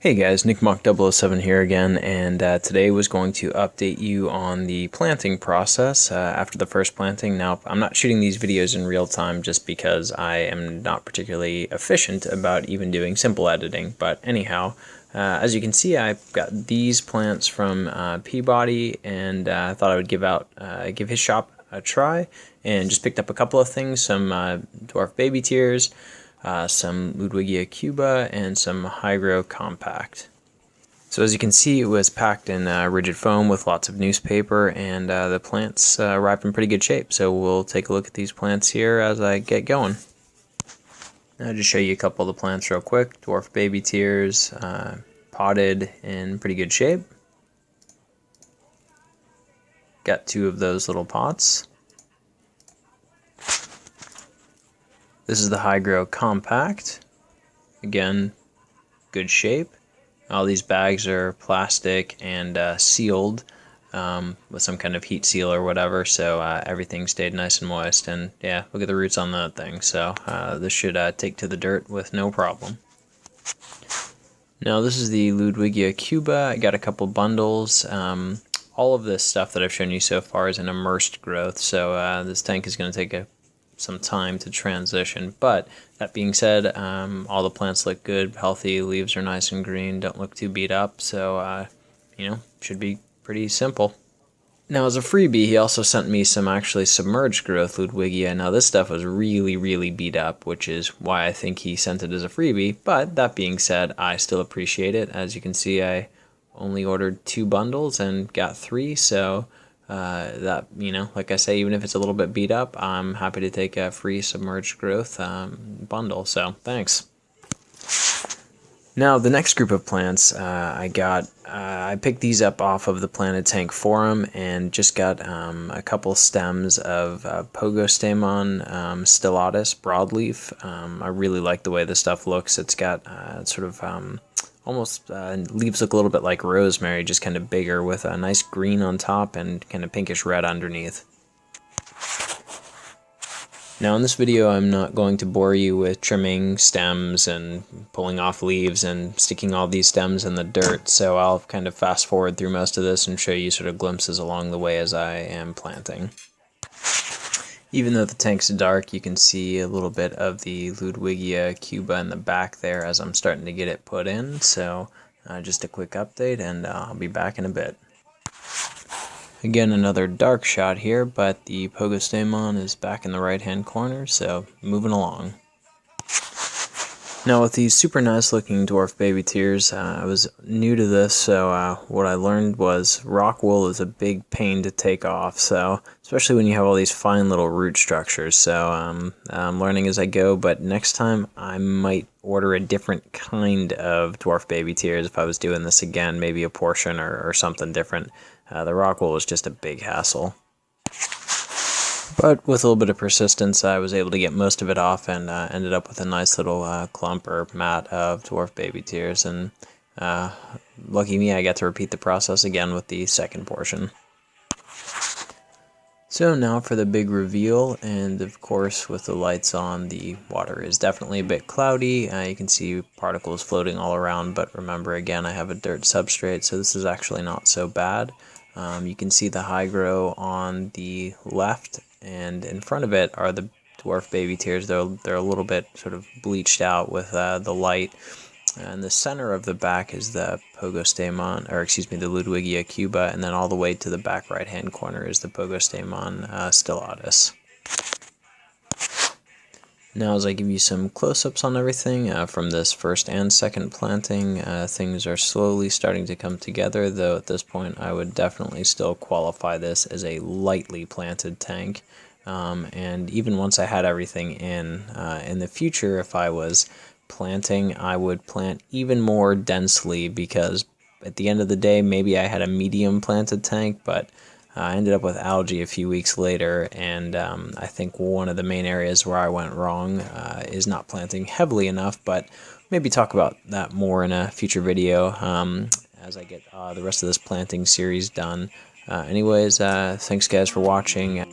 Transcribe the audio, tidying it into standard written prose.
Hey guys, NickMock007 here again, and today was going to update you on the planting process after the first planting. Now, I'm not shooting these videos in real time just because I am not particularly efficient about even doing simple editing, but anyhow, as you can see, I've got these plants from Peabody, and I thought I would give his shop a try, and just picked up a couple of things, some dwarf baby tears, some Ludwigia cuba, and some Kompakt. So as you can see, it was packed in rigid foam with lots of newspaper, and the plants arrived in pretty good shape. So we'll take a look at these plants here as I get going. I'll just show you a couple of the plants real quick. Dwarf baby tears, potted in pretty good shape. Got two of those little pots. This is the Kompakt. Again, good shape. All these bags are plastic and sealed with some kind of heat seal or whatever, so everything stayed nice and moist. And yeah, look at the roots on that thing. So this should take to the dirt with no problem. Now this is the Ludwigia cuba. I got a couple bundles. All of this stuff that I've shown you so far is an immersed growth, so this tank is going to take some time to transition. But that being said, all the plants look good, healthy, leaves are nice and green, don't look too beat up, so should be pretty simple. Now as a freebie, he also sent me some actually submerged growth Ludwigia. Now this stuff was really beat up, which is why I think he sent it as a freebie, but that being said, I still appreciate it. As you can see, I only ordered 2 bundles and got 3, so that, like I say, even if it's a little bit beat up, I'm happy to take a free submerged growth bundle, so thanks. Now the next group of plants I picked these up off of the Planted Tank forum and just got a couple stems of Pogostemon Stellatus broadleaf. I really like the way this stuff looks. It's got sort of almost leaves look a little bit like rosemary, just kind of bigger with a nice green on top and kind of pinkish red underneath. Now in this video I'm not going to bore you with trimming stems and pulling off leaves and sticking all these stems in the dirt, so I'll kind of fast forward through most of this and show you sort of glimpses along the way as I am planting. Even though the tank's dark, you can see a little bit of the Ludwigia cuba in the back there as I'm starting to get it put in. So just a quick update, and I'll be back in a bit. Again, another dark shot here, but the Pogostemon is back in the right hand corner, so moving along. Now with these super nice looking dwarf baby tears, I was new to this, so what I learned was rock wool is a big pain to take off, so especially when you have all these fine little root structures. So I'm learning as I go, but next time I might order a different kind of dwarf baby tears if I was doing this again, maybe a portion or something different. The rock wool was just a big hassle. But with a little bit of persistence, I was able to get most of it off and ended up with a nice little clump or mat of dwarf baby tears. And lucky me, I got to repeat the process again with the second portion. So now for the big reveal, and of course with the lights on, the water is definitely a bit cloudy. You can see particles floating all around, but remember again, I have a dirt substrate, so this is actually not so bad. You can see the hygro on the left, and in front of it are the dwarf baby tears. They're a little bit sort of bleached out with the light. And the center of the back is the Pogostemon, or excuse me, the Ludwigia cuba, and then all the way to the back right hand corner is the Pogostemon Stellatus. Now as I give you some close-ups on everything from this first and second planting, things are slowly starting to come together, though at this point I would definitely still qualify this as a lightly planted tank. And even once I had everything in the future, if I was planting, I would plant even more densely, because at the end of the day, maybe I had a medium planted tank, but I ended up with algae a few weeks later, and I think one of the main areas where I went wrong is not planting heavily enough, but maybe talk about that more in a future video as I get the rest of this planting series done. Anyways, thanks guys for watching.